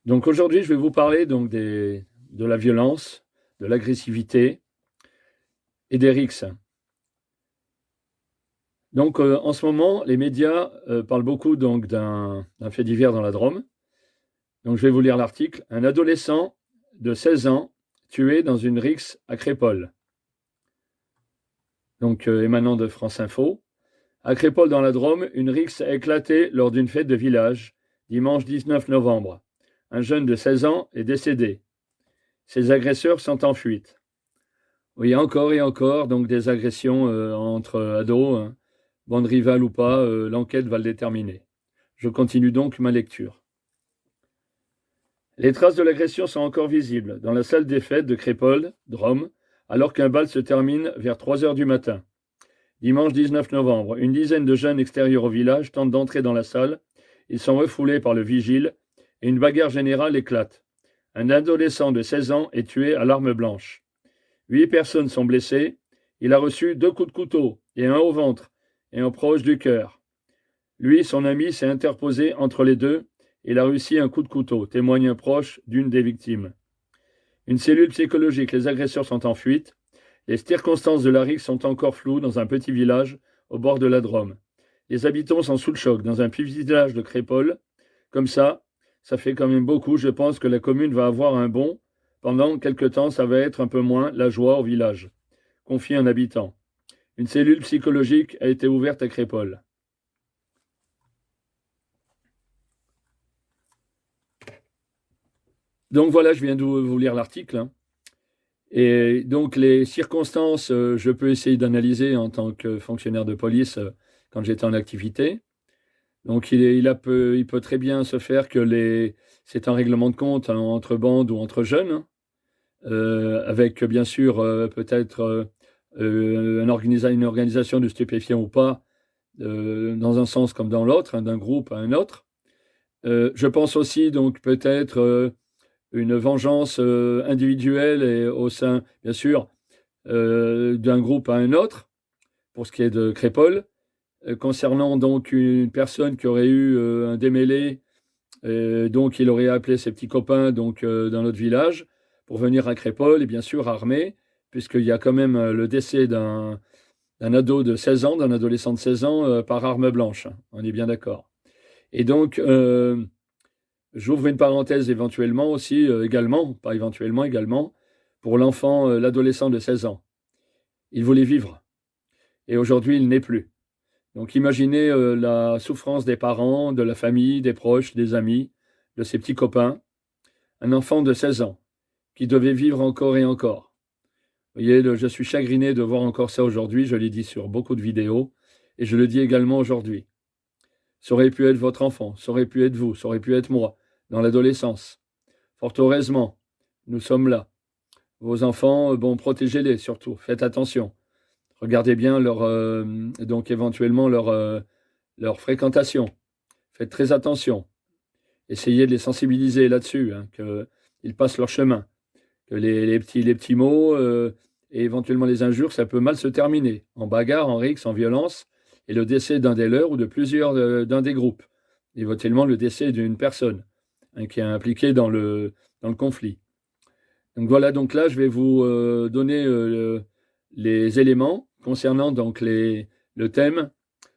Donc aujourd'hui, je vais vous parler donc de la violence, de l'agressivité et des rixes. Donc en ce moment, les médias parlent beaucoup donc d'un fait divers dans la Drôme. Donc je vais vous lire l'article. Un adolescent de 16 ans tué dans une rixe à Crépol. Donc émanant de France Info. À Crépol dans la Drôme, une rixe a éclaté lors d'une fête de village, dimanche 19 novembre. Un jeune de 16 ans est décédé. Ses agresseurs sont en fuite. Oui, encore et encore, donc des agressions entre ados, hein. Bande rivale ou pas, l'enquête va le déterminer. Je continue donc ma lecture. Les traces de l'agression sont encore visibles dans la salle des fêtes de Crépol, Drôme, alors qu'un bal se termine vers 3 heures du matin. Dimanche 19 novembre, une dizaine de jeunes extérieurs au village tentent d'entrer dans la salle. Ils sont refoulés par le vigile et une bagarre générale éclate. Un adolescent de 16 ans est tué à l'arme blanche. 8 personnes sont blessées. Il a reçu 2 coups de couteau et un au ventre et un proche du cœur. Lui, son ami, s'est interposé entre les deux. Il a réussi un coup de couteau, témoigne un proche d'une des victimes. Une cellule psychologique, les agresseurs sont en fuite. Les circonstances de la rixe sont encore floues dans un petit village au bord de la Drôme. Les habitants sont sous le choc dans un petit village de Crépol. Comme ça fait quand même beaucoup. Je pense que la commune va avoir un bond. Pendant quelque temps, ça va être un peu moins la joie au village, confie un habitant. Une cellule psychologique a été ouverte à Crépol. Donc voilà, je viens de vous lire l'article, hein. Et donc les circonstances, je peux essayer d'analyser en tant que fonctionnaire de police quand j'étais en activité. Donc il peut très bien se faire que c'est un règlement de compte, hein, entre bandes ou entre jeunes, hein, avec bien sûr peut-être une organisation de stupéfiants ou pas, dans un sens comme dans l'autre, hein, d'un groupe à un autre. Je pense aussi donc peut-être une vengeance individuelle et au sein, bien sûr, d'un groupe à un autre, pour ce qui est de Crépol, concernant donc une personne qui aurait eu un démêlé, donc il aurait appelé ses petits copains donc dans notre village pour venir à Crépol et bien sûr armé, puisqu'il y a quand même le décès d'un ado de 16 ans, d'un adolescent de 16 ans par arme blanche. On est bien d'accord. Et donc, j'ouvre une parenthèse éventuellement aussi, également, pas éventuellement, également, pour l'enfant, l'adolescent de 16 ans. Il voulait vivre. Et aujourd'hui, il n'est plus. Donc imaginez la souffrance des parents, de la famille, des proches, des amis, de ses petits copains. Un enfant de 16 ans qui devait vivre encore et encore. Vous voyez, je suis chagriné de voir encore ça aujourd'hui. Je l'ai dit sur beaucoup de vidéos. Et je le dis également aujourd'hui. Ça aurait pu être votre enfant, ça aurait pu être vous, ça aurait pu être moi, dans l'adolescence. Fort heureusement, nous sommes là. Vos enfants, bon, protégez-les surtout, faites attention. Regardez bien donc éventuellement leur fréquentation. Faites très attention. Essayez de les sensibiliser là-dessus, hein, qu'ils passent leur chemin. Que les petits mots et éventuellement les injures, ça peut mal se terminer. En bagarre, en rixe, en violence, et le décès d'un des leurs ou de plusieurs d'un des groupes. Éventuellement le décès d'une personne, hein, qui est impliquée dans le conflit. Donc voilà, donc là, je vais vous donner les éléments concernant donc le thème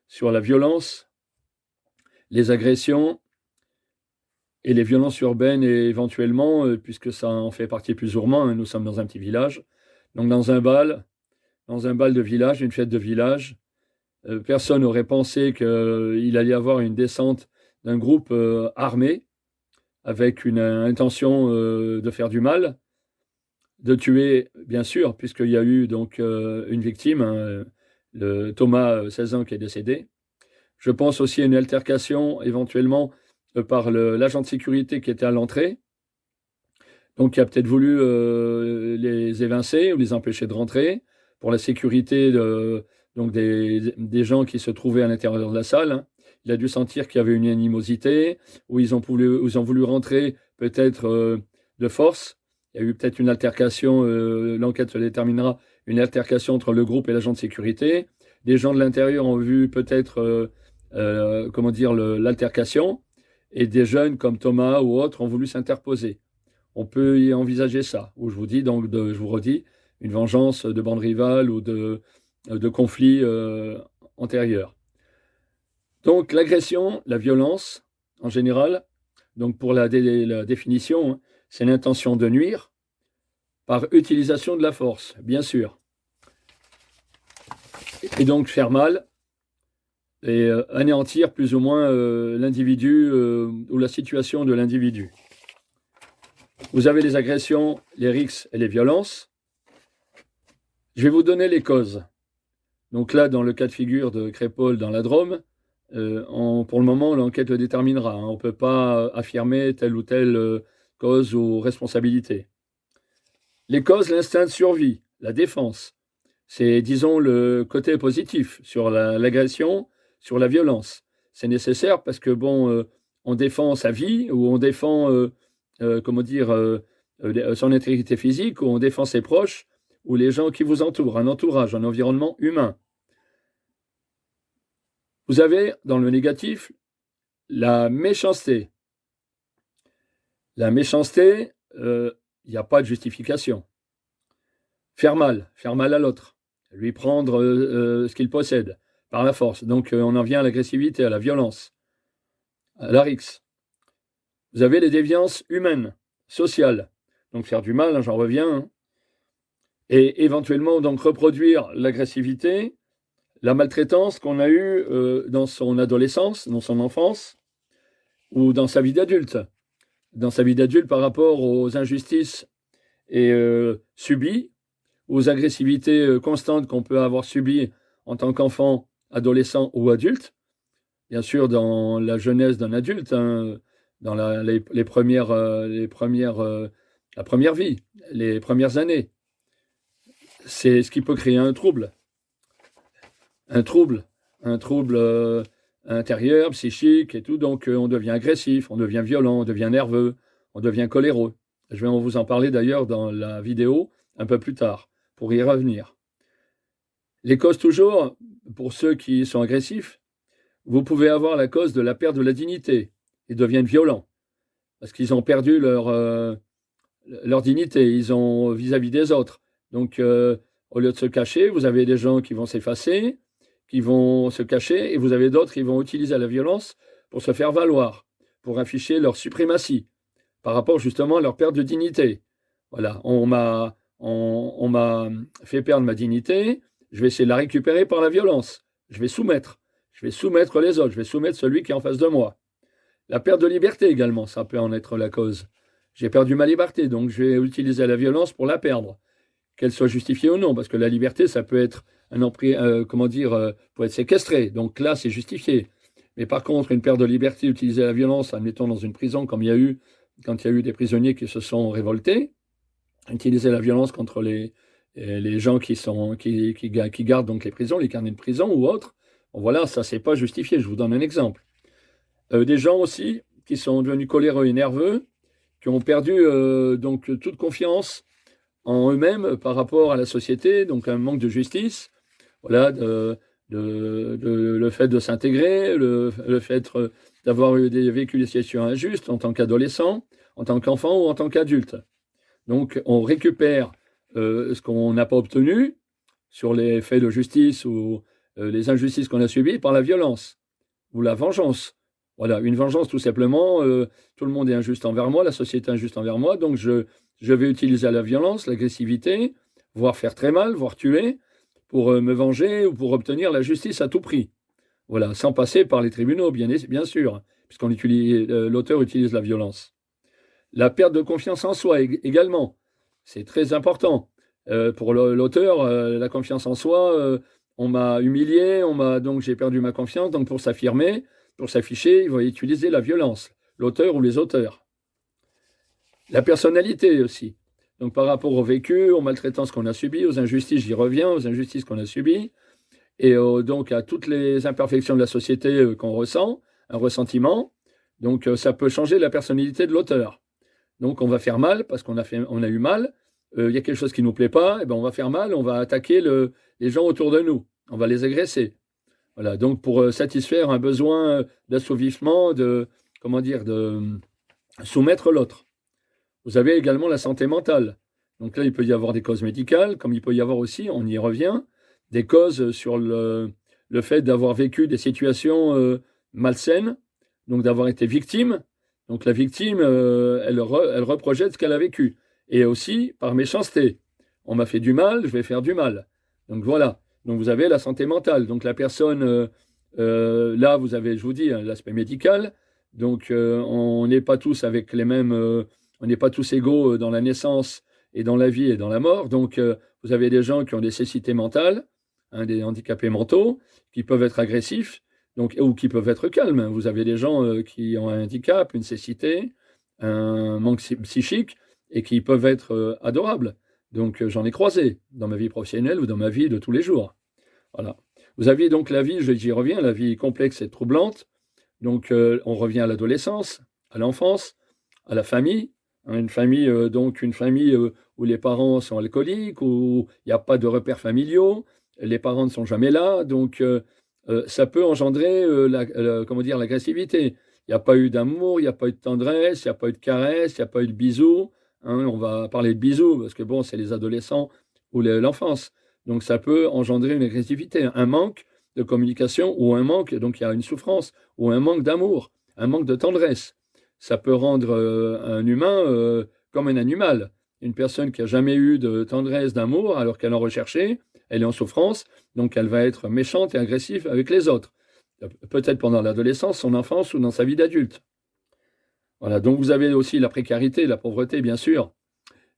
sur la violence, les agressions et les violences urbaines et éventuellement, puisque ça en fait partie plus ou moins, hein, nous sommes dans un petit village, donc dans un bal de village, une fête de village, personne n'aurait pensé qu'il allait y avoir une descente d'un groupe armé avec une intention de faire du mal, de tuer, bien sûr, puisqu'il y a eu donc une victime, hein, le Thomas, 16 ans, qui est décédé. Je pense aussi à une altercation éventuellement par l'agent de sécurité qui était à l'entrée, donc qui a peut-être voulu les évincer ou les empêcher de rentrer pour la sécurité donc des gens qui se trouvaient à l'intérieur de la salle, hein. Il a dû sentir qu'il y avait une animosité, où ils ont voulu rentrer peut-être de force. Il y a eu peut-être une altercation, l'enquête se déterminera, une altercation entre le groupe et l'agent de sécurité. Des gens de l'intérieur ont vu peut-être, comment dire, l'altercation. et des jeunes comme Thomas ou autres ont voulu s'interposer. On peut y envisager ça, où je vous dis, donc, je vous redis, une vengeance de bande rivale ou de conflits antérieurs. Donc l'agression, la violence, en général, donc pour la définition, hein, c'est l'intention de nuire par utilisation de la force, bien sûr. Et donc faire mal et anéantir plus ou moins l'individu ou la situation de l'individu. Vous avez les agressions, les rixes et les violences. Je vais vous donner les causes. Donc là, dans le cas de figure de Crépol dans la Drôme, pour le moment, l'enquête le déterminera. Hein. On ne peut pas affirmer telle ou telle cause ou responsabilité. Les causes, l'instinct de survie, la défense, c'est, disons, le côté positif sur l'agression, sur la violence. C'est nécessaire parce que, bon, on défend sa vie ou on défend, son intégrité physique ou on défend ses proches ou les gens qui vous entourent, un entourage, un environnement humain. Vous avez, dans le négatif, la méchanceté. La méchanceté, il n'y a pas de justification. Faire mal à l'autre, lui prendre ce qu'il possède par la force. Donc on en vient à l'agressivité, à la violence, à la rixe. Vous avez les déviances humaines, sociales. Donc faire du mal, hein, j'en reviens. Hein. Et éventuellement donc reproduire l'agressivité, la maltraitance qu'on a eue dans son adolescence, dans son enfance, ou dans sa vie d'adulte. Dans sa vie d'adulte par rapport aux injustices subies, aux agressivités constantes qu'on peut avoir subies en tant qu'enfant, adolescent ou adulte. Bien sûr, dans la jeunesse d'un adulte, hein, dans la première vie, les premières années. C'est ce qui peut créer un trouble. Un trouble intérieur, psychique et tout. Donc, on devient agressif, on devient violent, on devient nerveux, on devient coléreux. Je vais vous en parler d'ailleurs dans la vidéo un peu plus tard, pour y revenir. Les causes toujours, pour ceux qui sont agressifs, vous pouvez avoir la cause de la perte de la dignité. Ils deviennent violents, parce qu'ils ont perdu leur dignité, ils ont vis-à-vis des autres. Donc, au lieu de se cacher, vous avez des gens qui vont s'effacer, qui vont se cacher, et vous avez d'autres qui vont utiliser la violence pour se faire valoir, pour afficher leur suprématie, par rapport justement à leur perte de dignité. Voilà, on m'a fait perdre ma dignité, je vais essayer de la récupérer par la violence. Je vais soumettre les autres, je vais soumettre celui qui est en face de moi. La perte de liberté également, ça peut en être la cause. J'ai perdu ma liberté, donc je vais utiliser la violence pour la perdre, qu'elle soit justifiée ou non, parce que la liberté, ça peut être pour être séquestré. Donc là, c'est justifié. Mais par contre, une perte de liberté, utiliser la violence, admettons dans une prison, comme il y a eu, quand il y a eu des prisonniers qui se sont révoltés, utiliser la violence contre les gens qui gardent donc les prisons, les carnets de prison ou autres, bon, voilà, ça, c'est pas justifié. Je vous donne un exemple. Des gens aussi qui sont devenus coléreux et nerveux, qui ont perdu donc toute confiance en eux-mêmes par rapport à la société, donc un manque de justice, voilà, le fait de s'intégrer, le fait d'avoir vécu des situations injustes en tant qu'adolescent, en tant qu'enfant ou en tant qu'adulte. Donc on récupère ce qu'on n'a pas obtenu sur les faits de justice ou les injustices qu'on a subies par la violence ou la vengeance. Voilà, une vengeance tout simplement, tout le monde est injuste envers moi, la société est injuste envers moi, donc je vais utiliser la violence, l'agressivité, voire faire très mal, voire tuer, pour me venger ou pour obtenir la justice à tout prix. Voilà, sans passer par les tribunaux, bien sûr, puisqu'on l'auteur utilise la violence. La perte de confiance en soi également, c'est très important. Pour l'auteur, la confiance en soi, on m'a humilié, donc j'ai perdu ma confiance, donc pour s'affirmer, pour s'afficher, il va utiliser la violence, l'auteur ou les auteurs. La personnalité aussi. Donc par rapport au vécu, aux maltraitances qu'on a subies, aux injustices, j'y reviens, aux injustices qu'on a subies, et donc à toutes les imperfections de la société qu'on ressent, un ressentiment, donc ça peut changer la personnalité de l'auteur. Donc on va faire mal parce qu'on a eu mal, il y a quelque chose qui ne nous plaît pas, et ben on va faire mal, on va attaquer les gens autour de nous, on va les agresser. Voilà, donc pour satisfaire un besoin d'assouvissement, comment dire, de soumettre l'autre. Vous avez également la santé mentale. Donc là, il peut y avoir des causes médicales, comme il peut y avoir aussi, on y revient, des causes sur le fait d'avoir vécu des situations malsaines, donc d'avoir été victime. Donc la victime, elle reprojette ce qu'elle a vécu. Et aussi par méchanceté. On m'a fait du mal, je vais faire du mal. Donc voilà. Donc vous avez la santé mentale. Donc la personne, là, vous avez, je vous dis, hein, l'aspect médical. Donc on n'est pas tous avec les mêmes, on n'est pas tous égaux dans la naissance et dans la vie et dans la mort. Donc vous avez des gens qui ont des cécités mentales, hein, des handicapés mentaux, qui peuvent être agressifs, donc, ou qui peuvent être calmes. Vous avez des gens qui ont un handicap, une cécité, un manque psychique, et qui peuvent être adorables. Donc j'en ai croisé dans ma vie professionnelle ou dans ma vie de tous les jours. Voilà. Vous avez donc la vie, j'y reviens, la vie complexe et troublante. Donc on revient à l'adolescence, à l'enfance, à la famille. Hein, une famille où les parents sont alcooliques, où il n'y a pas de repères familiaux, les parents ne sont jamais là, donc ça peut engendrer comment dire, l'agressivité. Il n'y a pas eu d'amour, il n'y a pas eu de tendresse, il n'y a pas eu de caresse, il n'y a pas eu de bisous. Hein, on va parler de bisous parce que bon, c'est les adolescents ou l'enfance. Donc ça peut engendrer une agressivité, un manque de communication ou un manque, donc il y a une souffrance ou un manque d'amour, un manque de tendresse. Ça peut rendre un humain comme un animal. Une personne qui a jamais eu de tendresse, d'amour, alors qu'elle en recherchait, elle est en souffrance, donc elle va être méchante et agressive avec les autres. Peut-être pendant l'adolescence, son enfance ou dans sa vie d'adulte. Voilà, donc vous avez aussi la précarité, la pauvreté, bien sûr.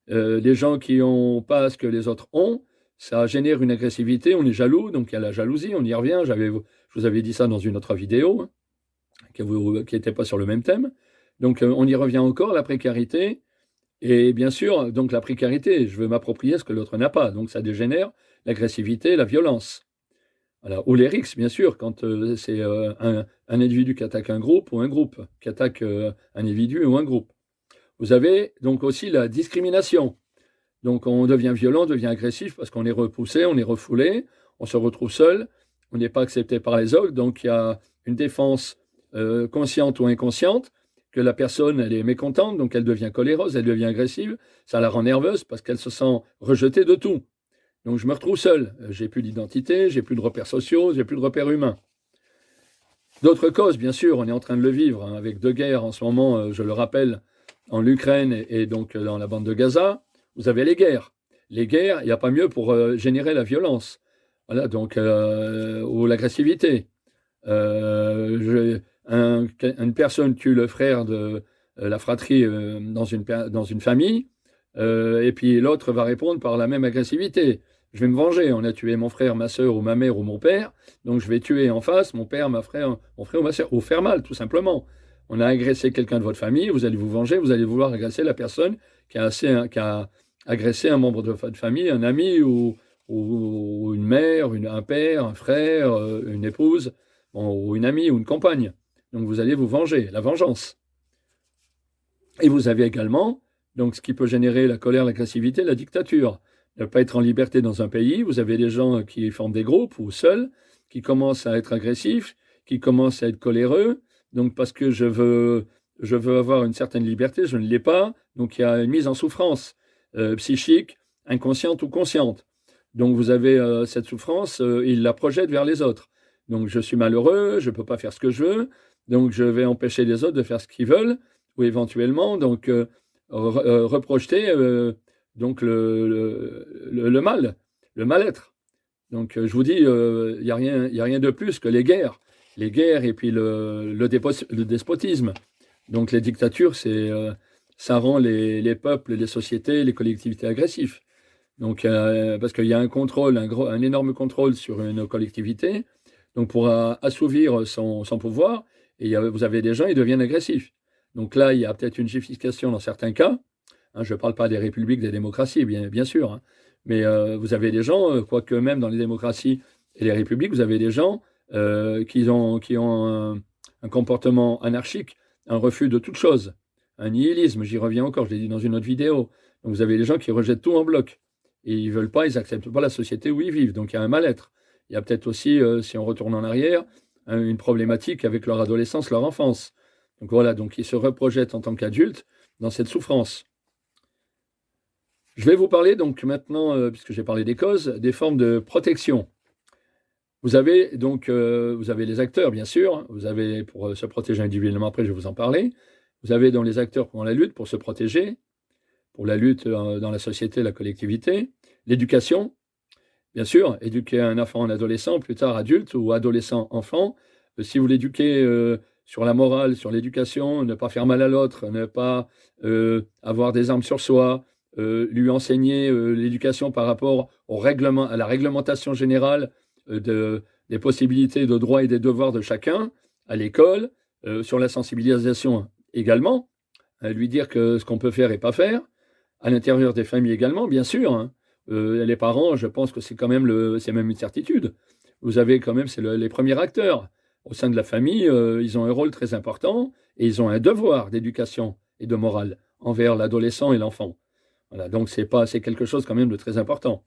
Les gens qui n'ont pas ce que les autres ont, ça génère une agressivité, on est jaloux, donc il y a la jalousie, on y revient. Je vous avais dit ça dans une autre vidéo, hein, qui n'était pas sur le même thème. Donc on y revient encore, la précarité. Et bien sûr, donc la précarité, je veux m'approprier ce que l'autre n'a pas. Donc ça dégénère l'agressivité, la violence. Voilà. Ou les rixes, bien sûr, quand c'est un individu qui attaque un groupe ou un groupe qui attaque un individu ou un groupe. Vous avez donc aussi la discrimination. Donc on devient violent, on devient agressif parce qu'on est repoussé, on est refoulé, on se retrouve seul, on n'est pas accepté par les autres. Donc il y a une défense consciente ou inconsciente, que la personne, elle est mécontente, donc elle devient coléreuse, elle devient agressive, ça la rend nerveuse parce qu'elle se sent rejetée de tout. Donc je me retrouve seul, j'ai plus d'identité, j'ai plus de repères sociaux, j'ai plus de repères humains. D'autres causes, bien sûr, on est en train de le vivre, hein, avec deux guerres en ce moment, je le rappelle, en Ukraine et donc dans la bande de Gaza, vous avez les guerres. Les guerres, il n'y a pas mieux pour générer la violence, voilà, donc, ou l'agressivité. Une personne tue le frère de la fratrie dans une famille, et puis l'autre va répondre par la même agressivité. Je vais me venger, on a tué mon frère, ma soeur ou ma mère ou mon père, donc je vais tuer en face mon père, mon frère ou ma soeur, ou faire mal, tout simplement. On a agressé quelqu'un de votre famille, vous allez vous venger, vous allez vouloir agresser la personne qui a agressé un membre de votre famille, un ami ou une mère, un père, un frère, une épouse, ou une amie ou une compagne. Donc vous allez vous venger, la vengeance. Et vous avez également, donc ce qui peut générer la colère, l'agressivité, la dictature. Ne pas être en liberté dans un pays, vous avez des gens qui forment des groupes ou seuls, qui commencent à être agressifs, qui commencent à être coléreux, donc parce que je veux avoir une certaine liberté, je ne l'ai pas, donc il y a une mise en souffrance psychique, inconsciente ou consciente. Donc vous avez cette souffrance, il la projette vers les autres. Donc je suis malheureux, je ne peux pas faire ce que je veux, donc je vais empêcher les autres de faire ce qu'ils veulent, ou éventuellement donc reprojeter donc le mal, le mal-être. Donc je vous dis, il n'y a rien de plus que les guerres et puis le despotisme. Donc les dictatures, ça rend les peuples, les sociétés, les collectivités agressifs. Donc parce qu'il y a un contrôle, un énorme contrôle sur une collectivité. Donc pour assouvir son pouvoir, vous avez des gens, ils deviennent agressifs. Donc là, il y a peut-être une justification dans certains cas. Hein, je ne parle pas des républiques, des démocraties, bien sûr. Hein, mais vous avez des gens, quoique même dans les démocraties et les républiques, vous avez des gens qui ont un comportement anarchique, un refus de toute chose, un nihilisme, j'y reviens encore, je l'ai dit dans une autre vidéo. Donc vous avez des gens qui rejettent tout en bloc. Et ils veulent pas, ils n'acceptent pas la société où ils vivent. Donc il y a un mal-être. Il y a peut-être aussi, si on retourne en arrière, une problématique avec leur adolescence, leur enfance. Donc voilà, donc il se reprojette en tant qu'adulte dans cette souffrance. Je vais vous parler donc maintenant, puisque j'ai parlé des causes, des formes de protection. Vous avez donc vous avez les acteurs, bien sûr. Vous avez pour se protéger individuellement, après je vais vous en parler. Vous avez dans les acteurs pour la lutte, pour se protéger, pour la lutte dans la société, la collectivité, l'éducation, bien sûr, éduquer un enfant, un adolescent, plus tard adulte ou adolescent, enfant. Si vous l'éduquez sur la morale, sur l'éducation, ne pas faire mal à l'autre, ne pas avoir des armes sur soi, lui enseigner l'éducation par rapport au règlement, à la réglementation générale des possibilités de droits et des devoirs de chacun à l'école, sur la sensibilisation également, lui dire que ce qu'on peut faire et pas faire, à l'intérieur des familles également, bien sûr. Hein. Les parents, je pense que c'est quand même c'est même une certitude. Vous avez quand même, les premiers acteurs. Au sein de la famille, ils ont un rôle très important et ils ont un devoir d'éducation et de morale envers l'adolescent et l'enfant. Voilà, donc c'est quelque chose quand même de très important.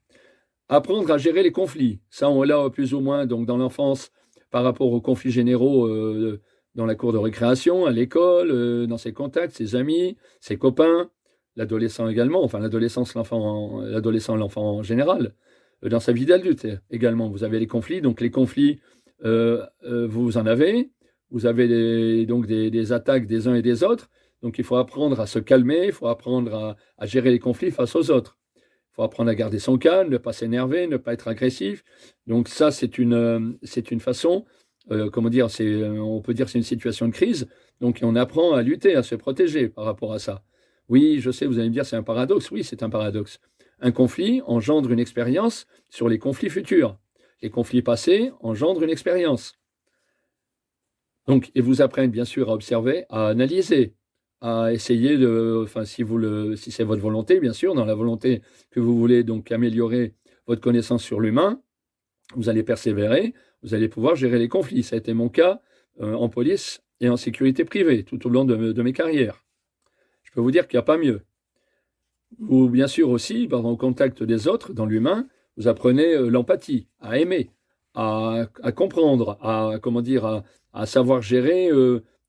Apprendre à gérer les conflits. Ça, on l'a plus ou moins donc, dans l'enfance par rapport aux conflits généraux dans la cour de récréation, à l'école, dans ses contacts, ses amis, ses copains, l'adolescent également, enfin l'adolescent, l'enfant en général, dans sa vie d'adulte également. Vous avez les conflits, donc les conflits, vous en avez. Vous avez donc des attaques des uns et des autres. Donc il faut apprendre à se calmer, il faut apprendre à gérer les conflits face aux autres. Il faut apprendre à garder son calme, ne pas s'énerver, ne pas être agressif. Donc ça, c'est une façon, comment dire, on peut dire que c'est une situation de crise. Donc on apprend à lutter, à se protéger par rapport à ça. Oui, je sais, vous allez me dire, c'est un paradoxe. Oui, c'est un paradoxe. Un conflit engendre une expérience sur les conflits futurs. Les conflits passés engendrent une expérience. Donc, ils vous apprennent bien sûr à observer, à analyser, à essayer enfin, si c'est votre volonté, bien sûr, dans la volonté que vous voulez donc améliorer votre connaissance sur l'humain, vous allez persévérer, vous allez pouvoir gérer les conflits. Ça a été mon cas en police et en sécurité privée tout au long de mes carrières. Je peux vous dire qu'il n'y a pas mieux. Ou bien sûr aussi, au contact des autres, dans l'humain, vous apprenez l'empathie, à aimer, à comprendre, à savoir gérer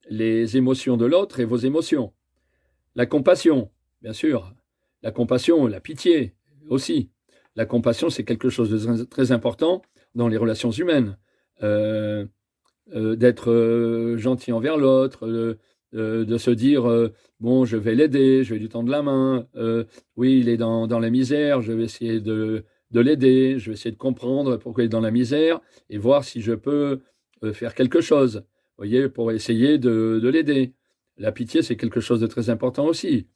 les émotions de l'autre et vos émotions. La compassion, bien sûr. La compassion, la pitié aussi. La compassion, c'est quelque chose de très important dans les relations humaines. D'être gentil envers l'autre, de se dire bon, je vais l'aider, je vais lui tendre la main. Oui, il est dans la misère, je vais essayer de l'aider, je vais essayer de comprendre pourquoi il est dans la misère et voir si je peux faire quelque chose, vous voyez, pour essayer de l'aider. La pitié, c'est quelque chose de très important aussi.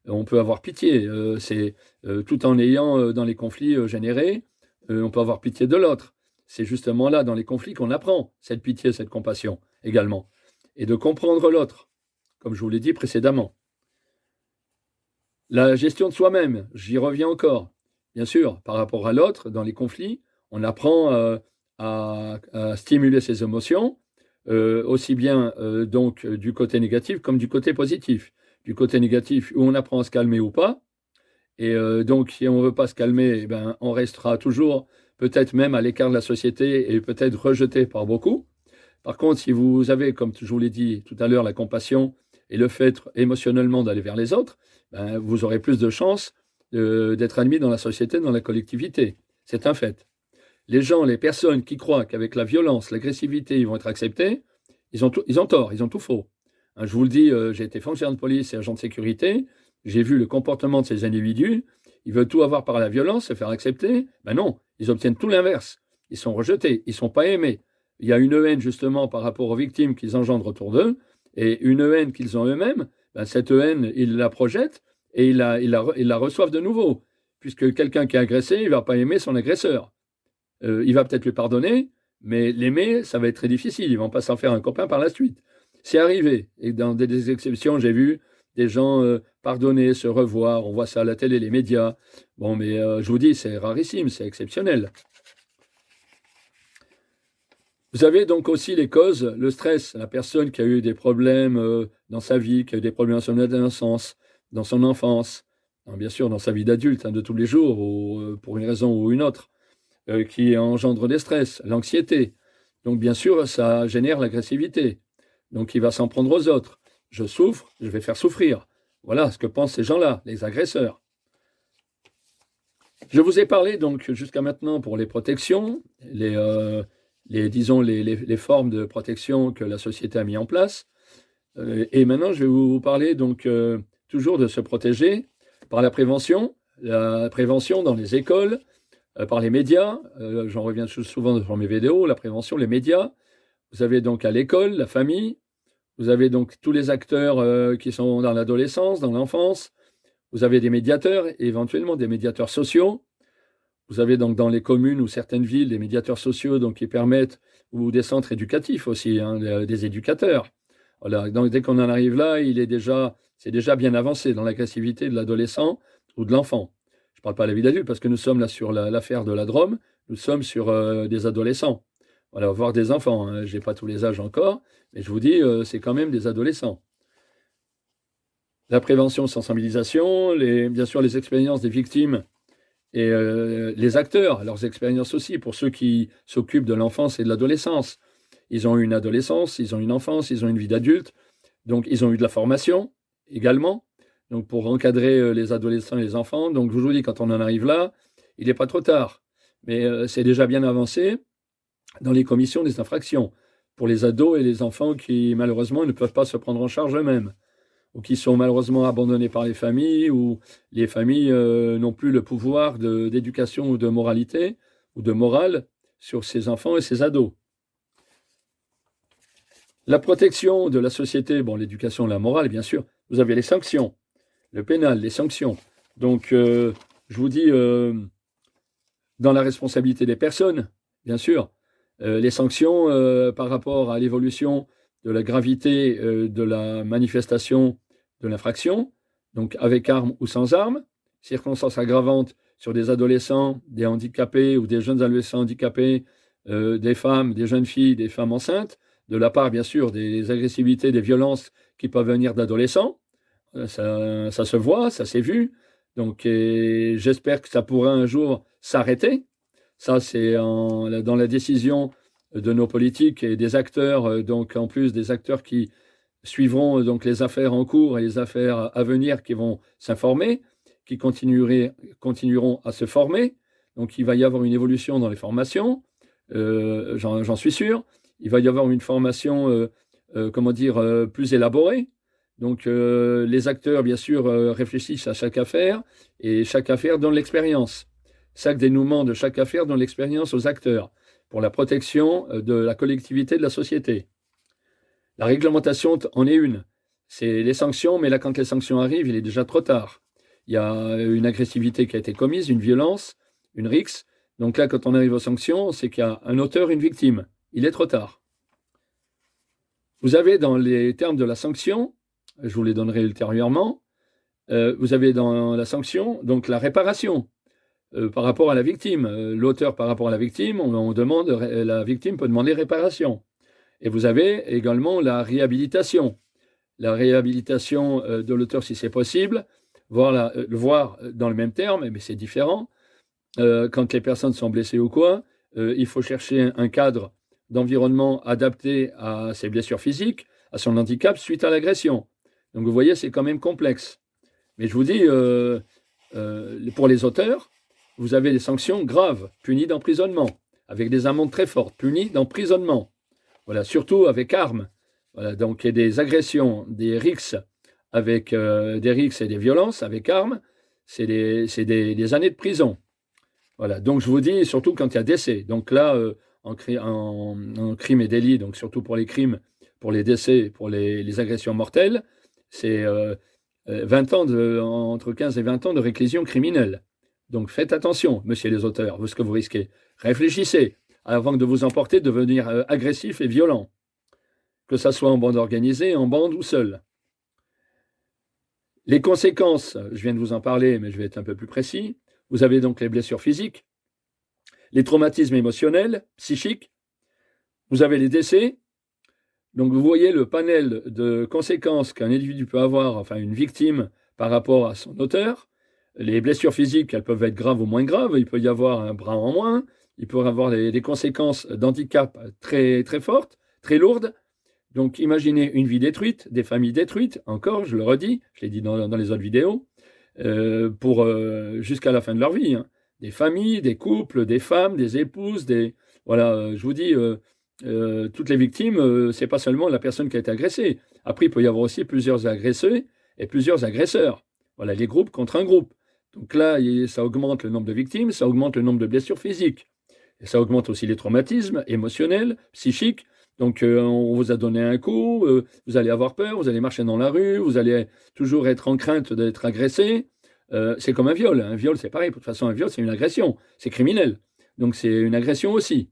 On peut avoir pitié, tout en ayant dans les conflits générés, on peut avoir pitié de l'autre. C'est justement là, dans les conflits, qu'on apprend cette pitié, cette compassion également, et de comprendre l'autre, comme je vous l'ai dit précédemment. La gestion de soi-même, j'y reviens encore. Bien sûr, par rapport à l'autre, dans les conflits, on apprend à stimuler ses émotions, aussi bien donc du côté négatif comme du côté positif. Du côté négatif, où on apprend à se calmer ou pas. Et donc, si on ne veut pas se calmer, eh ben, on restera toujours peut-être même à l'écart de la société et peut-être rejeté par beaucoup. Par contre, si vous avez, comme je vous l'ai dit tout à l'heure, la compassion et le fait émotionnellement d'aller vers les autres, ben, vous aurez plus de chances d'être admis dans la société, dans la collectivité. C'est un fait. Les personnes qui croient qu'avec la violence, l'agressivité, ils vont être acceptés, ils ont tort, ils ont tout faux. Hein, je vous le dis, j'ai été fonctionnaire de police et agent de sécurité, j'ai vu le comportement de ces individus, ils veulent tout avoir par la violence, se faire accepter. Ben non, ils obtiennent tout l'inverse. Ils sont rejetés, ils ne sont pas aimés. Il y a une haine justement par rapport aux victimes qu'ils engendrent autour d'eux, et une haine qu'ils ont eux-mêmes, ben cette haine, ils la projettent et ils la reçoivent de nouveau. Puisque quelqu'un qui est agressé, il ne va pas aimer son agresseur. Il va peut-être lui pardonner, mais l'aimer, ça va être très difficile. Ils ne vont pas s'en faire un copain par la suite. C'est arrivé. Et dans des exceptions, j'ai vu des gens pardonner, se revoir. On voit ça à la télé, les médias. Bon, mais je vous dis, c'est rarissime, c'est exceptionnel. Vous avez donc aussi les causes, le stress, la personne qui a eu des problèmes dans sa vie, qui a eu des problèmes dans son adolescence, dans son enfance, bien sûr dans sa vie d'adulte, de tous les jours, ou pour une raison ou une autre, qui engendre des stress, l'anxiété. Donc bien sûr, ça génère l'agressivité. Donc il va s'en prendre aux autres. je souffre, je vais faire souffrir. Voilà ce que pensent ces gens-là, les agresseurs. Je vous ai parlé donc jusqu'à maintenant pour les protections, disons les formes de protection que la société a mis en place. Et maintenant, je vais vous parler donc toujours de se protéger par la prévention dans les écoles, par les médias. J'en reviens souvent dans mes vidéos, la prévention, les médias. Vous avez donc à l'école, la famille. Vous avez donc tous les acteurs qui sont dans l'adolescence, dans l'enfance. Vous avez des médiateurs, éventuellement des médiateurs sociaux. Vous avez donc dans les communes ou certaines villes des médiateurs sociaux donc, qui permettent, ou des centres éducatifs aussi, des éducateurs. Voilà. Donc, dès qu'on en arrive là, c'est déjà bien avancé dans l'agressivité de l'adolescent ou de l'enfant. Je ne parle pas de la vie d'adulte parce que nous sommes là sur l'affaire de la Drôme, nous sommes sur des adolescents. Voilà, voire des enfants. Hein. Je n'ai pas tous les âges encore, mais je vous dis, c'est quand même des adolescents. La prévention, sensibilisation, bien sûr les expériences des victimes et les acteurs, leurs expériences aussi, pour ceux qui s'occupent de l'enfance et de l'adolescence. Ils ont eu une adolescence, ils ont une enfance, ils ont une vie d'adulte, donc ils ont eu de la formation également, donc pour encadrer les adolescents et les enfants. Donc je vous dis, quand on en arrive là, il n'est pas trop tard, mais c'est déjà bien avancé dans les commissions des infractions, pour les ados et les enfants qui malheureusement ne peuvent pas se prendre en charge eux-mêmes, ou qui sont malheureusement abandonnés par les familles, ou les familles n'ont plus le pouvoir d'éducation ou de moralité, ou de morale sur ces enfants et ces ados. La protection de la société, bon, l'éducation, la morale, bien sûr, vous avez les sanctions, le pénal, les sanctions. Donc, je vous dis, dans la responsabilité des personnes, bien sûr, les sanctions par rapport à l'évolution de la gravité de la manifestation de l'infraction, donc avec arme ou sans arme, circonstances aggravantes sur des adolescents, des handicapés ou des jeunes adolescents handicapés, des femmes, des jeunes filles, des femmes enceintes, de la part, bien sûr, des agressivités, des violences qui peuvent venir d'adolescents. Ça se voit, ça s'est vu. Donc, j'espère que ça pourra un jour s'arrêter. Ça, c'est dans la décision de nos politiques et des acteurs, donc en plus des acteurs qui suivront donc les affaires en cours et les affaires à venir qui vont s'informer, qui continueront à se former. Donc, il va y avoir une évolution dans les formations, j'en suis sûr. Il va y avoir une formation, plus élaborée. Donc, les acteurs, bien sûr, réfléchissent à chaque affaire et chaque affaire donne l'expérience. Chaque dénouement de chaque affaire donne l'expérience aux acteurs pour la protection de la collectivité de la société. La réglementation en est une. C'est les sanctions, mais là, quand les sanctions arrivent, il est déjà trop tard. Il y a une agressivité qui a été commise, une violence, une rixe. Donc là, quand on arrive aux sanctions, c'est qu'il y a un auteur, une victime. Il est trop tard. Vous avez dans les termes de la sanction, je vous les donnerai ultérieurement, vous avez dans la sanction donc la réparation par rapport à la victime. L'auteur par rapport à la victime, la victime peut demander réparation. Et vous avez également la réhabilitation. La réhabilitation de l'auteur si c'est possible, voir dans le même terme, mais c'est différent. Quand les personnes sont blessées ou quoi, il faut chercher un cadre d'environnement adapté à ses blessures physiques, à son handicap suite à l'agression. Donc vous voyez, c'est quand même complexe. Mais je vous dis, pour les auteurs, vous avez des sanctions graves, punies d'emprisonnement, avec des amendes très fortes, punies d'emprisonnement. Voilà, surtout avec armes. Voilà, donc il y a des agressions, des rixes avec des rixes et des violences avec armes, c'est des années de prison. Voilà, donc je vous dis, surtout quand il y a décès. Donc là, en crime et délit, donc surtout pour les crimes, pour les décès, pour les agressions mortelles, c'est 20 ans entre 15 et 20 ans de réclusion criminelle. Donc faites attention, messieurs les auteurs, ce que vous risquez. Réfléchissez avant de vous emporter, de devenir agressif et violent, que ça soit en bande organisée, en bande ou seul. Les conséquences, je viens de vous en parler, mais je vais être un peu plus précis. Vous avez donc les blessures physiques, les traumatismes émotionnels, psychiques, vous avez les décès. Donc vous voyez le panel de conséquences qu'un individu peut avoir, enfin une victime, par rapport à son auteur. Les blessures physiques, elles peuvent être graves ou moins graves. Il peut y avoir un bras en moins. Il peut y avoir des conséquences d'handicap très, très fortes, très lourdes. Donc, imaginez une vie détruite, des familles détruites, encore, je le redis, je l'ai dit dans les autres vidéos, jusqu'à la fin de leur vie, hein. Des familles, des couples, des femmes, des épouses, voilà, je vous dis, toutes les victimes, c'est pas seulement la personne qui a été agressée. Après, il peut y avoir aussi plusieurs agressés et plusieurs agresseurs. Voilà, les groupes contre un groupe. Donc là, ça augmente le nombre de victimes, ça augmente le nombre de blessures physiques. Et ça augmente aussi les traumatismes émotionnels, psychiques. Donc, on vous a donné un coup, vous allez avoir peur, vous allez marcher dans la rue, vous allez toujours être en crainte d'être agressé. C'est comme un viol. Un viol, c'est pareil. De toute façon, un viol, c'est une agression. C'est criminel. Donc, c'est une agression aussi.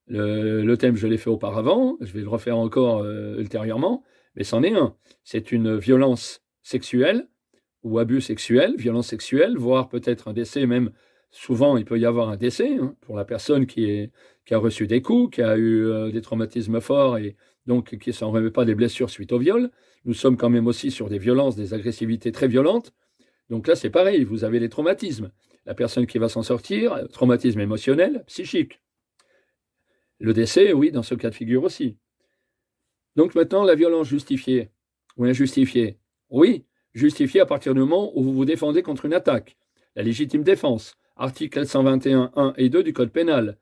Le thème, je l'ai fait auparavant. Je vais le refaire encore ultérieurement. Mais c'en est un. C'est une violence sexuelle ou abus sexuel, violence sexuelle, voire peut-être un décès même. Souvent, il peut y avoir un décès hein, pour la personne qui a reçu des coups, qui a eu des traumatismes forts et donc qui ne s'en remet pas des blessures suite au viol. Nous sommes quand même aussi sur des violences, des agressivités très violentes. Donc là, c'est pareil, vous avez les traumatismes. La personne qui va s'en sortir, traumatisme émotionnel, psychique. Le décès, oui, dans ce cas de figure aussi. Donc maintenant, la violence justifiée ou injustifiée. Oui, justifiée à partir du moment où vous vous défendez contre une attaque. La légitime défense, article 121, 1 et 2 du Code pénal.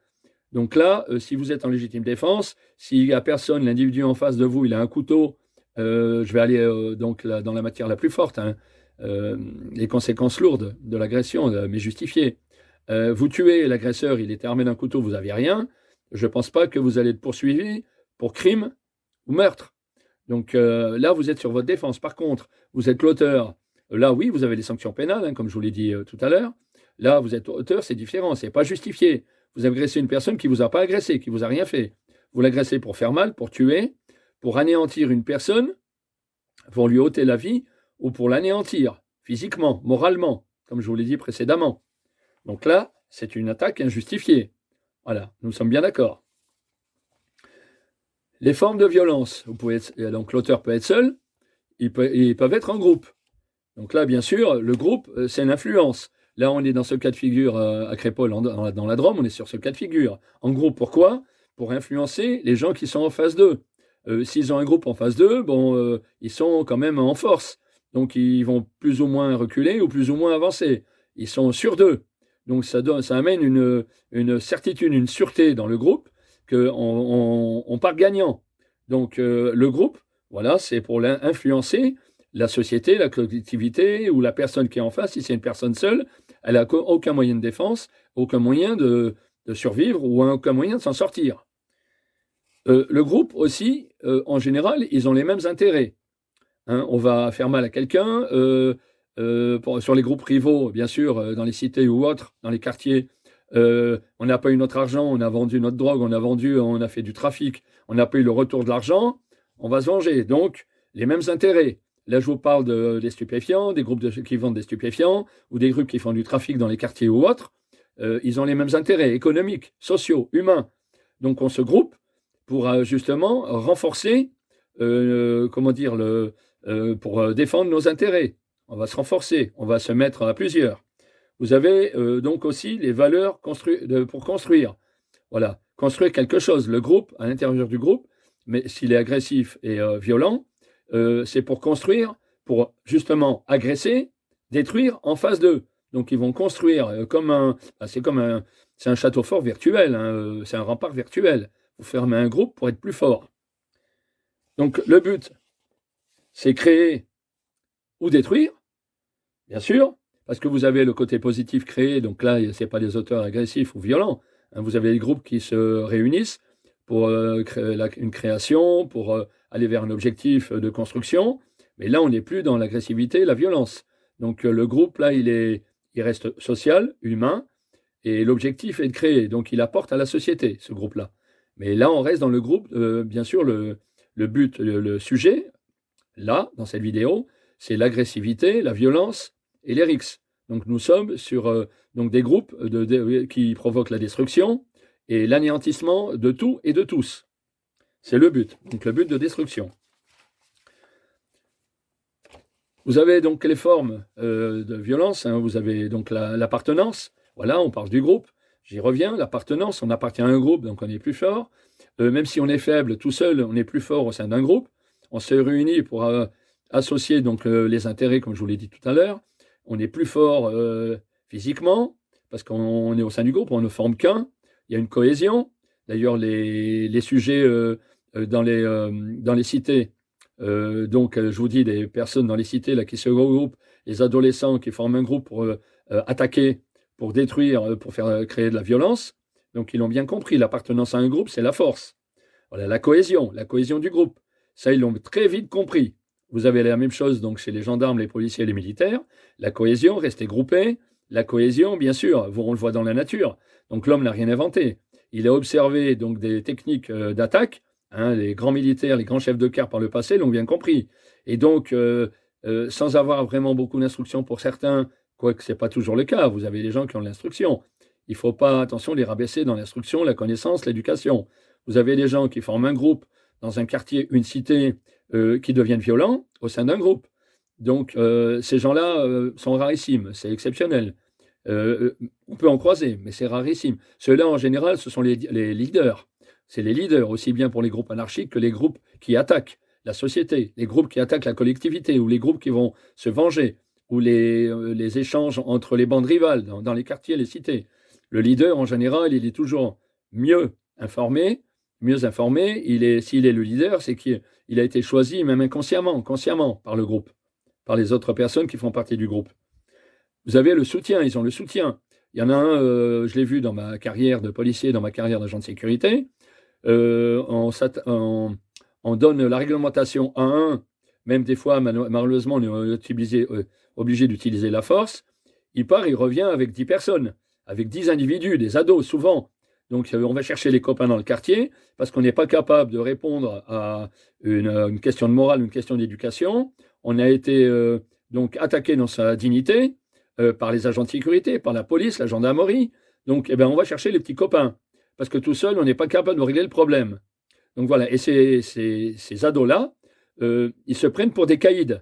Donc là, si vous êtes en légitime défense, s'il n'y a personne, l'individu en face de vous, il a un couteau, je vais aller donc là, dans la matière la plus forte, hein, les conséquences lourdes de l'agression, mais justifiées. Vous tuez l'agresseur, il était armé d'un couteau, vous n'avez rien. Je ne pense pas que vous allez être poursuivi pour crime ou meurtre. Donc là, vous êtes sur votre défense. Par contre, vous êtes l'auteur. Là, oui, vous avez les sanctions pénales, hein, comme je vous l'ai dit tout à l'heure. Là, vous êtes auteur, c'est différent, c'est pas justifié. Vous agressez une personne qui ne vous a pas agressé, qui ne vous a rien fait. Vous l'agressez pour faire mal, pour tuer, pour anéantir une personne, pour lui ôter la vie ou pour l'anéantir physiquement, moralement, comme je vous l'ai dit précédemment. Donc là, c'est une attaque injustifiée. Voilà, nous sommes bien d'accord. Les formes de violence, donc l'auteur peut être seul, ils peuvent être en groupe. Donc là, bien sûr, le groupe, c'est l'influence. Là, on est dans ce cas de figure à Crépol, dans la Drôme, on est sur ce cas de figure. En groupe, pourquoi? Pour influencer les gens qui sont en face d'eux. S'ils ont un groupe en face d'eux, bon, ils sont quand même en force. Donc, ils vont plus ou moins reculer ou plus ou moins avancer. Ils sont sûrs d'eux. Donc, ça amène une certitude, une sûreté dans le groupe qu'on part gagnant. Donc, le groupe, voilà, c'est pour influencer la société, la collectivité ou la personne qui est en face. Si c'est une personne seule, elle n'a aucun moyen de défense, aucun moyen de survivre ou aucun moyen de s'en sortir. Le groupe aussi, en général, ils ont les mêmes intérêts. Hein, on va faire mal à quelqu'un. Sur les groupes rivaux, bien sûr, dans les cités ou autres, dans les quartiers, on n'a pas eu notre argent, on a vendu notre drogue, on a fait du trafic, on n'a pas eu le retour de l'argent, on va se venger. Donc, les mêmes intérêts. Là, je vous parle des stupéfiants, des groupes qui vendent des stupéfiants, ou des groupes qui font du trafic dans les quartiers ou autres. Ils ont les mêmes intérêts économiques, sociaux, humains. Donc, on se groupe pour justement renforcer, pour défendre nos intérêts. On va se renforcer, on va se mettre à plusieurs. Vous avez donc aussi les valeurs pour construire. Voilà, construire quelque chose. Le groupe, à l'intérieur du groupe, mais s'il est agressif et violent, c'est pour construire, pour justement agresser, détruire en face d'eux. Donc ils vont construire c'est un château fort virtuel, hein, c'est un rempart virtuel. Vous fermez un groupe pour être plus fort. Donc le but, c'est créer ou détruire, bien sûr, parce que vous avez le côté positif créé, donc là, ce n'est pas des auteurs agressifs ou violents. Hein, vous avez des groupes qui se réunissent pour créer une création, pour aller vers un objectif de construction. Mais là, on n'est plus dans l'agressivité, la violence. Donc le groupe, là, il reste social, humain, et l'objectif est de créer. Donc il apporte à la société, ce groupe-là. Mais là, on reste dans le groupe, bien sûr, le but, le sujet, là, dans cette vidéo, c'est l'agressivité, la violence et les risques. Donc nous sommes sur donc des groupes qui provoquent la destruction et l'anéantissement de tout et de tous. C'est le but, donc le but de destruction. Vous avez donc les formes de violence, hein, vous avez donc l'appartenance, voilà, on parle du groupe. j'y reviens, l'appartenance, on appartient à un groupe, donc on est plus fort. Même si on est faible tout seul, on est plus fort au sein d'un groupe. On se réunit pour associer donc les intérêts, comme je vous l'ai dit tout à l'heure. On est plus fort physiquement, parce qu'on est au sein du groupe, on ne forme qu'un. Il y a une cohésion. D'ailleurs, les sujets dans les cités, donc je vous dis, des personnes dans les cités là, qui se regroupent, les adolescents qui forment un groupe pour attaquer, pour détruire, pour faire créer de la violence. Donc ils l'ont bien compris, l'appartenance à un groupe, c'est la force. Voilà, la cohésion du groupe. Ça, ils l'ont très vite compris. Vous avez la même chose donc chez les gendarmes, les policiers et les militaires. La cohésion, rester groupé. La cohésion, bien sûr, on le voit dans la nature. Donc l'homme n'a rien inventé. Il a observé donc des techniques d'attaque. Les grands militaires, les grands chefs de quart par le passé l'ont bien compris. Et donc, sans avoir vraiment beaucoup d'instructions pour certains, quoique ce n'est pas toujours le cas, vous avez des gens qui ont de l'instruction. Il ne faut pas, attention, les rabaisser dans l'instruction, la connaissance, l'éducation. Vous avez des gens qui forment un groupe dans un quartier, une cité, qui deviennent violents au sein d'un groupe. Donc, ces gens-là sont rarissimes, c'est exceptionnel. On peut en croiser, mais c'est rarissime. Ceux-là, en général, ce sont les leaders. C'est les leaders, aussi bien pour les groupes anarchiques que les groupes qui attaquent la société, les groupes qui attaquent la collectivité, ou les groupes qui vont se venger, ou les échanges entre les bandes rivales dans les quartiers, les cités. Le leader, en général, il est toujours mieux informé. S'il est le leader, c'est qu'il a été choisi, même consciemment, par le groupe, par les autres personnes qui font partie du groupe. Vous avez le soutien, ils ont le soutien. Il y en a un, je l'ai vu dans ma carrière de policier, dans ma carrière d'agent de sécurité. On donne la réglementation à un, même des fois, malheureusement, on est obligé d'utiliser la force. Il part, il revient avec 10 personnes, avec 10 individus, des ados souvent. Donc on va chercher les copains dans le quartier parce qu'on n'est pas capable de répondre à une question de morale, une question d'éducation. On a été donc attaqué dans sa dignité par les agents de sécurité, par la police, la gendarmerie. Donc on va chercher les petits copains parce que tout seul, on n'est pas capable de régler le problème. Donc voilà, et ces ados-là, ils se prennent pour des caïds.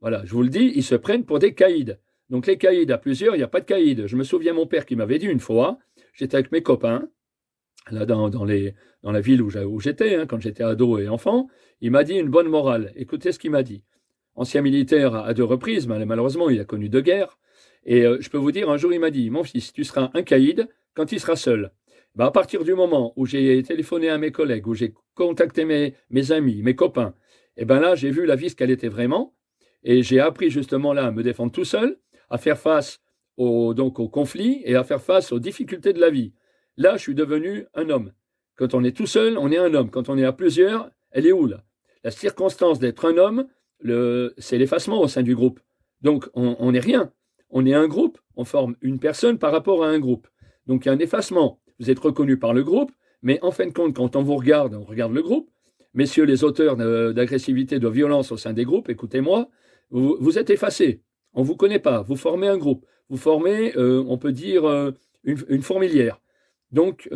Voilà, je vous le dis, ils se prennent pour des caïds. Donc les caïds, à plusieurs, il n'y a pas de caïds. Je me souviens mon père qui m'avait dit une fois, j'étais avec mes copains, là dans la ville où j'étais, quand j'étais ado et enfant, il m'a dit une bonne morale. Écoutez ce qu'il m'a dit. Ancien militaire à 2 reprises, malheureusement, il a connu 2 guerres. Et je peux vous dire, un jour, il m'a dit, mon fils, tu seras un caïd quand il sera seul. À partir du moment où j'ai téléphoné à mes collègues, où j'ai contacté mes amis, mes copains, là, j'ai vu la vie ce qu'elle était vraiment. Et j'ai appris justement là à me défendre tout seul, à faire face aux conflits et à faire face aux difficultés de la vie. Là, je suis devenu un homme. Quand on est tout seul, on est un homme. Quand on est à plusieurs, elle est où là? La circonstance d'être un homme, c'est l'effacement au sein du groupe. Donc, on n'est rien. On est un groupe, on forme une personne par rapport à un groupe. Donc, il y a un effacement. Vous êtes reconnu par le groupe, mais en fin de compte, quand on vous regarde, on regarde le groupe. Messieurs les auteurs d'agressivité, de violence au sein des groupes, écoutez-moi, vous êtes effacés. On ne vous connaît pas. Vous formez un groupe. Vous formez, on peut dire, une fourmilière. Donc,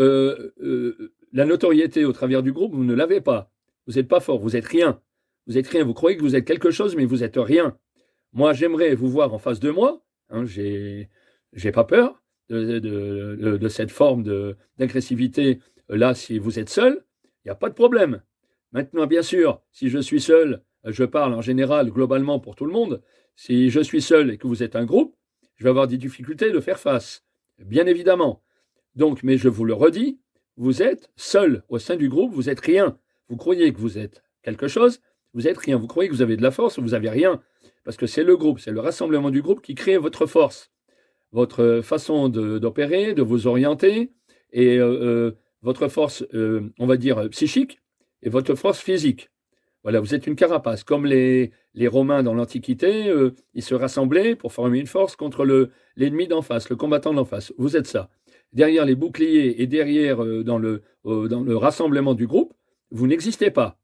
la notoriété au travers du groupe, vous ne l'avez pas. Vous n'êtes pas fort, vous êtes rien. Vous êtes rien. Vous croyez que vous êtes quelque chose, mais vous n'êtes rien. Moi, j'aimerais vous voir en face de moi. J'ai pas peur de cette forme d'agressivité. Là, si vous êtes seul, il n'y a pas de problème. Maintenant, bien sûr, si je suis seul, je parle en général, globalement pour tout le monde. Si je suis seul et que vous êtes un groupe, je vais avoir des difficultés de faire face. Bien évidemment. Donc, mais je vous le redis, vous êtes seul au sein du groupe, vous êtes rien. Vous croyez que vous êtes quelque chose, vous êtes rien. Vous croyez que vous avez de la force, vous n'avez rien. Parce que c'est le groupe, c'est le rassemblement du groupe qui crée votre force, votre façon d'opérer, de vous orienter, et votre force, on va dire, psychique, et votre force physique. Voilà, vous êtes une carapace. Comme les Romains dans l'Antiquité, ils se rassemblaient pour former une force contre l'ennemi d'en face, le combattant d'en face. Vous êtes ça. Derrière les boucliers et derrière dans le rassemblement du groupe, vous n'existez pas.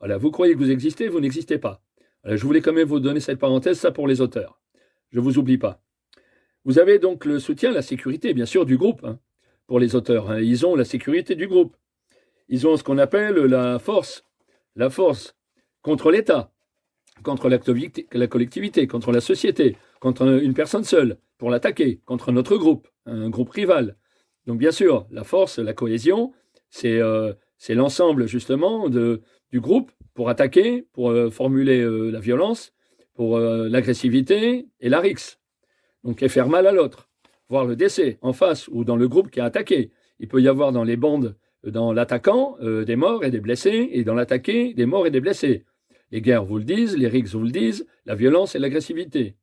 Voilà, vous croyez que vous existez, vous n'existez pas. Voilà, je voulais quand même vous donner cette parenthèse, ça pour les auteurs. Je ne vous oublie pas. Vous avez donc le soutien, la sécurité, bien sûr, du groupe, pour les auteurs. Ils ont la sécurité du groupe. Ils ont ce qu'on appelle la force contre l'État, contre la collectivité, contre la société, contre une personne seule, pour l'attaquer, contre notre groupe, un groupe rival. Donc bien sûr, la force, la cohésion, c'est l'ensemble justement du groupe pour attaquer, pour formuler la violence, pour l'agressivité et la rixe. Donc et faire mal à l'autre, voir le décès en face ou dans le groupe qui a attaqué. Il peut y avoir dans les bandes, dans l'attaquant, des morts et des blessés, et dans l'attaqué, des morts et des blessés. Les guerres vous le disent, les rixes vous le disent, la violence et l'agressivité.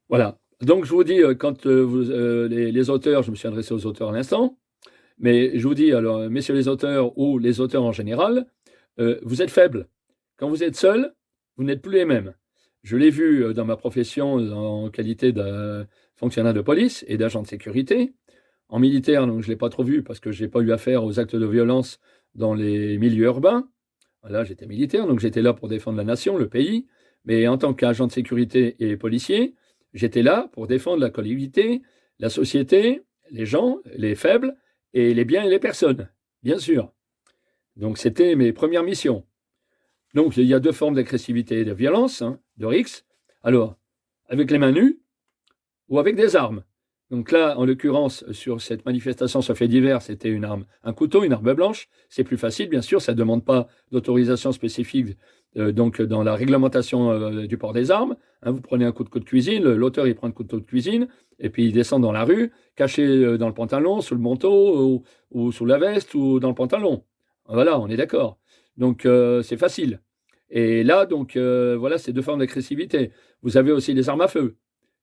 Voilà. Donc je vous dis, quand les auteurs, je me suis adressé aux auteurs à l'instant, mais je vous dis, alors, messieurs les auteurs ou les auteurs en général, vous êtes faibles. Quand vous êtes seuls, vous n'êtes plus les mêmes. Je l'ai vu dans ma profession en qualité de fonctionnaire de police et d'agent de sécurité. En militaire, donc je ne l'ai pas trop vu parce que je n'ai pas eu affaire aux actes de violence dans les milieux urbains. Voilà, j'étais militaire, donc j'étais là pour défendre la nation, le pays. Mais en tant qu'agent de sécurité et policier, j'étais là pour défendre la collectivité, la société, les gens, les faibles, et les biens et les personnes, bien sûr. Donc c'était mes premières missions. Donc il y a deux formes d'agressivité et de violence, de rixes. Alors, avec les mains nues ou avec des armes. Donc là, en l'occurrence, sur cette manifestation sur fait divers, c'était une arme, un couteau, une arme blanche. C'est plus facile, bien sûr, ça ne demande pas d'autorisation spécifique donc dans la réglementation du port des armes. Vous prenez un couteau de cuisine, l'auteur il prend un couteau de cuisine, et puis il descend dans la rue, caché dans le pantalon, sous le manteau, ou sous la veste, ou dans le pantalon. Voilà, on est d'accord. Donc c'est facile. Et là, donc voilà, c'est deux formes d'agressivité. Vous avez aussi les armes à feu.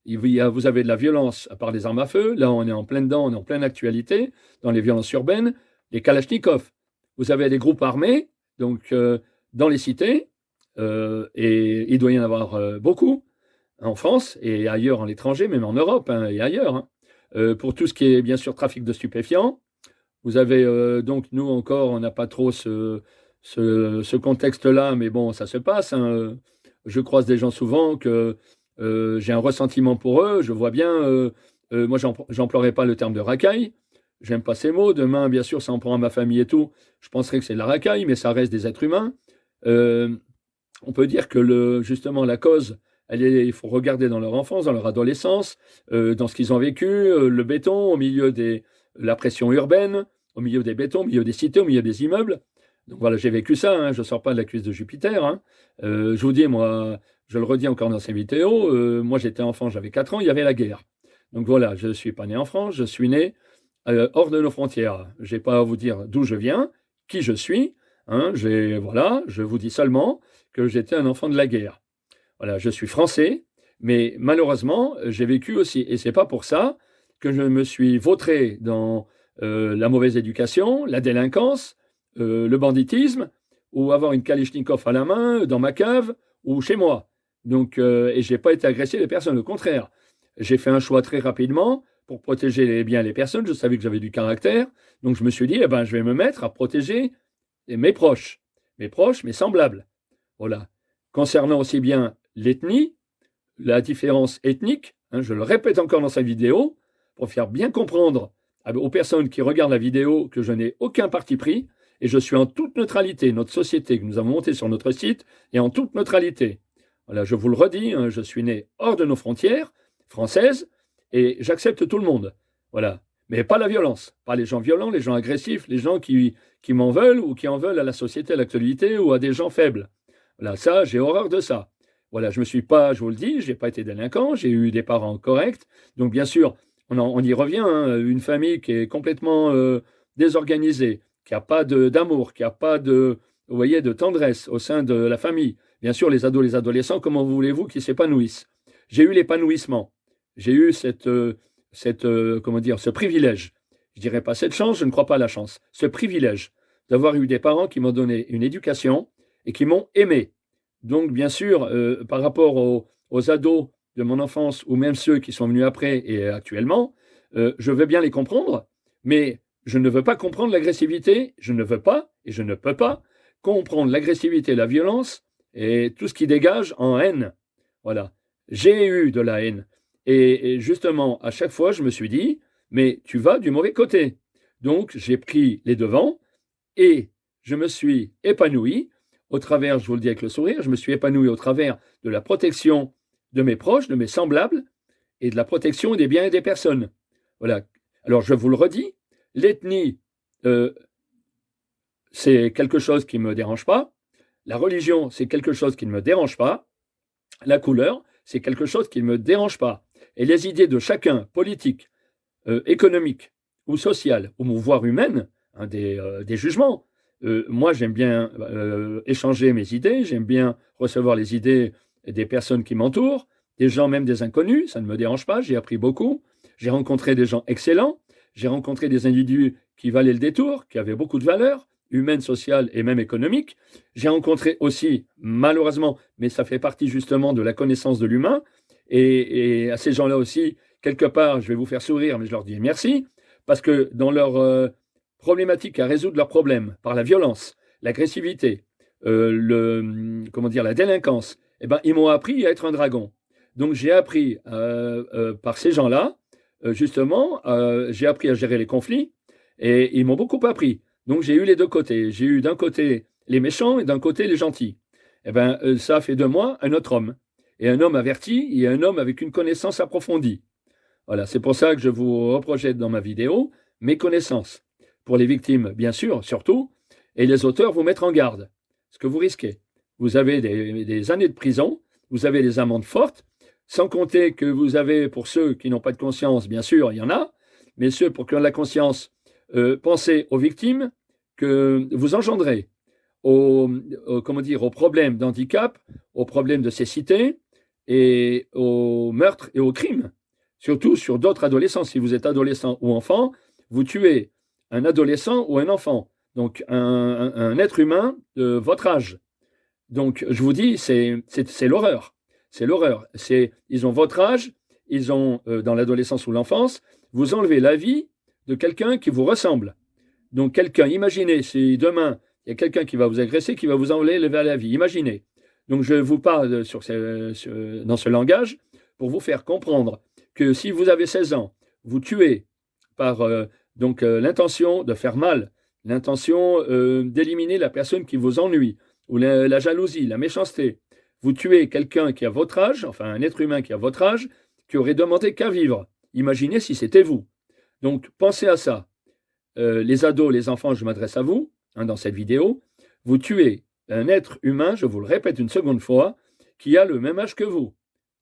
Vous avez de la violence par les armes à feu. Là, on est en plein dedans, on est en pleine actualité, dans les violences urbaines, les kalachnikovs. Vous avez des groupes armés, donc dans les cités, et il doit y en avoir beaucoup, en France et ailleurs, en l'étranger, même en Europe et ailleurs, pour tout ce qui est, bien sûr, trafic de stupéfiants. Vous avez, donc, nous encore, on n'a pas trop ce contexte-là, mais bon, ça se passe. Je croise des gens souvent que j'ai un ressentiment pour eux, je vois bien, moi j'emploierai pas le terme de racaille, j'aime pas ces mots, demain bien sûr ça en prend à ma famille et tout, je penserais que c'est de la racaille, mais ça reste des êtres humains. On peut dire que justement la cause, il faut regarder dans leur enfance, dans leur adolescence, dans ce qu'ils ont vécu, le béton au milieu la pression urbaine, au milieu des bétons, au milieu des cités, au milieu des immeubles. Donc voilà, j'ai vécu ça, je ne sors pas de la cuisse de Jupiter. Je vous dis, moi, je le redis encore dans ces vidéos, moi j'étais enfant, j'avais 4 ans, il y avait la guerre. Donc voilà, je ne suis pas né en France, je suis né hors de nos frontières. Je n'ai pas à vous dire d'où je viens, qui je suis. Voilà, je vous dis seulement que j'étais un enfant de la guerre. Voilà, je suis français, mais malheureusement, j'ai vécu aussi. Et c'est pas pour ça que je me suis vautré dans la mauvaise éducation, la délinquance, le banditisme, ou avoir une Kalachnikov à la main, dans ma cave, ou chez moi. Donc, et je n'ai pas été agressé des personnes, au contraire. J'ai fait un choix très rapidement pour protéger les biens et les personnes. Je savais que j'avais du caractère. Donc, je me suis dit, je vais me mettre à protéger mes proches, mes semblables. Voilà. Concernant aussi bien l'ethnie, la différence ethnique, je le répète encore dans sa vidéo, pour faire bien comprendre aux personnes qui regardent la vidéo que je n'ai aucun parti pris, et je suis en toute neutralité. Notre société que nous avons montée sur notre site est en toute neutralité. Voilà, je vous le redis, je suis né hors de nos frontières françaises, et j'accepte tout le monde. Voilà. Mais pas la violence, pas les gens violents, les gens agressifs, les gens qui m'en veulent ou qui en veulent à la société, à l'actualité ou à des gens faibles. Voilà, ça, j'ai horreur de ça. Voilà, je me suis pas, je vous le dis, j'ai pas été délinquant, j'ai eu des parents corrects. Donc bien sûr, on y revient, une famille qui est complètement désorganisée, qui n'a pas d'amour, qui n'a pas vous voyez, de tendresse au sein de la famille. Bien sûr, les ados, les adolescents, comment voulez-vous qu'ils s'épanouissent? J'ai eu l'épanouissement. J'ai eu ce privilège. Je dirais pas cette chance, je ne crois pas à la chance. Ce privilège d'avoir eu des parents qui m'ont donné une éducation et qui m'ont aimé. Donc, bien sûr, par rapport aux ados de mon enfance, ou même ceux qui sont venus après et actuellement, je veux bien les comprendre, mais je ne veux pas comprendre l'agressivité, je ne veux pas, et je ne peux pas, comprendre l'agressivité, la violence, et tout ce qui dégage en haine. Voilà. J'ai eu de la haine. Et justement, à chaque fois, je me suis dit, mais tu vas du mauvais côté. Donc, j'ai pris les devants, et je me suis épanoui, au travers, je vous le dis avec le sourire, je me suis épanoui au travers de la protection de mes proches, de mes semblables, et de la protection des biens et des personnes. Voilà. Alors, je vous le redis, l'ethnie, c'est quelque chose qui ne me dérange pas. La religion, c'est quelque chose qui ne me dérange pas. La couleur, c'est quelque chose qui ne me dérange pas. Et les idées de chacun, politiques, économiques ou sociales, ou voire humaines, hein, des jugements. Moi, j'aime bien échanger mes idées, j'aime bien recevoir les idées des personnes qui m'entourent, des gens, même des inconnus, ça ne me dérange pas, j'ai appris beaucoup. J'ai rencontré des gens excellents, j'ai rencontré des individus qui valaient le détour, qui avaient beaucoup de valeurs, humaines, sociales et même économiques. J'ai rencontré aussi, malheureusement, mais ça fait partie justement de la connaissance de l'humain, et à ces gens-là aussi, quelque part, je vais vous faire sourire, mais je leur dis merci, parce que dans leur problématique à résoudre leurs problèmes, par la violence, l'agressivité, comment dire, la délinquance, eh ben, ils m'ont appris à être un dragon. Donc j'ai appris par ces gens-là, justement, j'ai appris à gérer les conflits, et ils m'ont beaucoup appris. Donc j'ai eu les deux côtés. J'ai eu d'un côté les méchants et d'un côté les gentils. Eh ben, ça a fait de moi un autre homme. Et un homme averti et un homme avec une connaissance approfondie. Voilà, c'est pour ça que je vous reprojette dans ma vidéo mes connaissances. Pour les victimes, bien sûr, surtout, et les auteurs, vous mettre en garde. Ce que vous risquez. Vous avez des années de prison, vous avez des amendes fortes, sans compter que vous avez, pour ceux qui n'ont pas de conscience, bien sûr, il y en a, mais ceux pour qui ont de la conscience, pensez aux victimes que vous engendrez, aux problèmes d'handicap, aux problèmes de cécité et aux meurtres et aux crimes. Surtout sur d'autres adolescents. Si vous êtes adolescent ou enfant, vous tuez un adolescent ou un enfant, donc un être humain de votre âge. Donc, je vous dis, c'est l'horreur. C'est l'horreur. Ils ont votre âge, ils ont, dans l'adolescence ou l'enfance, vous enlevez la vie de quelqu'un qui vous ressemble. Donc, quelqu'un, imaginez, si demain, il y a quelqu'un qui va vous agresser, qui va vous enlever la vie. Imaginez. Donc, je vous parle dans ce langage pour vous faire comprendre que si vous avez 16 ans, vous tuez par l'intention de faire mal, l'intention d'éliminer la personne qui vous ennuie, ou la jalousie, la méchanceté, vous tuez quelqu'un qui a votre âge, enfin un être humain qui a votre âge, qui aurait demandé qu'à vivre. Imaginez si c'était vous. Donc pensez à ça. Les ados, les enfants, je m'adresse à vous, hein, dans cette vidéo. Vous tuez un être humain, je vous le répète une seconde fois, qui a le même âge que vous.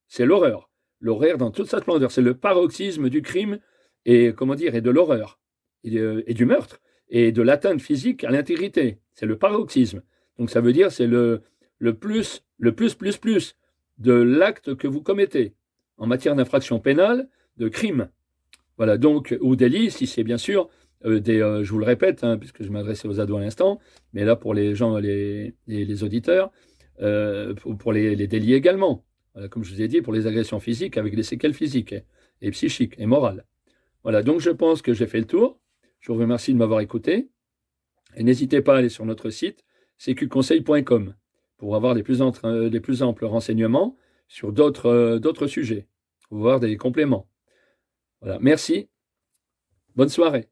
C'est l'horreur. L'horreur dans toute sa splendeur. C'est le paroxysme du crime et de l'horreur et du meurtre et de l'atteinte physique à l'intégrité. C'est le paroxysme. Donc ça veut dire c'est le plus de l'acte que vous commettez en matière d'infraction pénale, de crime. Voilà, donc, ou délit, si c'est bien sûr je vous le répète, hein, puisque je m'adressais aux ados à l'instant, mais là pour les gens, les auditeurs, pour les délits également. Voilà, comme je vous ai dit, pour les agressions physiques avec des séquelles physiques et psychiques et morales. Voilà, donc je pense que j'ai fait le tour. Je vous remercie de m'avoir écouté. Et n'hésitez pas à aller sur notre site sécuconseil.com pour avoir les plus amples renseignements sur d'autres sujets, pour voir des compléments. Voilà, merci. Bonne soirée.